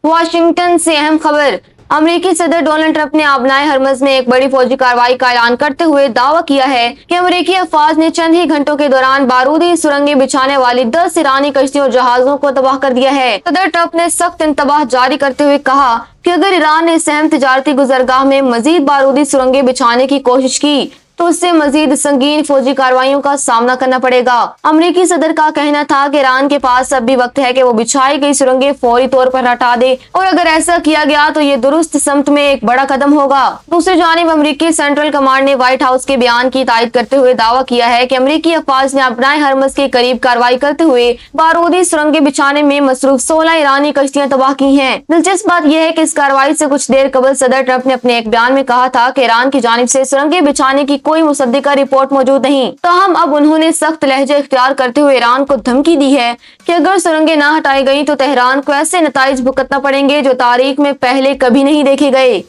Washington से अहम खबर। अमेरिकी सदर डोनाल्ड ट्रंप ने आबनाए हरमज में एक बड़ी फौजी कार्रवाई का ऐलान करते हुए दावा किया है कि अमेरिकी अफवाज ने चंद ही घंटों के दौरान बारूदी सुरंगें बिछाने वाली 10 ईरानी कश्तियों और जहाजों को तबाह कर दिया है। सदर ट्रंप ने सख्त इंतबाह जारी करते हुए कहा कि अगर ईरान ने इस अहम तिजारती गुजरगाह में मजीद बारूदी सुरंगें बिछाने की कोशिश की तो उससे मजीद संगीन फौजी कार्रवाइयों का सामना करना पड़ेगा। अमेरिकी सदर का कहना था कि ईरान के पास अब भी वक्त है कि वो बिछाई गई सुरंगें फौरी तौर पर हटा दे और अगर ऐसा किया गया तो ये दुरुस्त समत में एक बड़ा कदम होगा। दूसरी जानिब अमेरिकी सेंट्रल कमांड ने व्हाइट हाउस के बयान की तायद करते हुए दावा किया है कि अमेरिकी अफवाज ने अपनाए हरमज के करीब कार्रवाई करते हुए बारूदी सुरंगें बिछाने में मसरूफ 16 ईरानी कश्तियां तबाह की हैं। दिलचस्प बात यह है कि इस कार्रवाई से कुछ देर कबल सदर ट्रंप ने अपने एक बयान में कहा था कि ईरान की जानिब से सुरंगें बिछाने की कोई मुसद्दिका रिपोर्ट मौजूद नहीं। ताहम अब उन्होंने सख्त लहजे इख्तियार करते हुए ईरान को धमकी दी है कि अगर सुरंगें ना हटाई गई तो तेहरान को ऐसे नताइज भुगतना पड़ेंगे जो तारीख में पहले कभी नहीं देखे गए।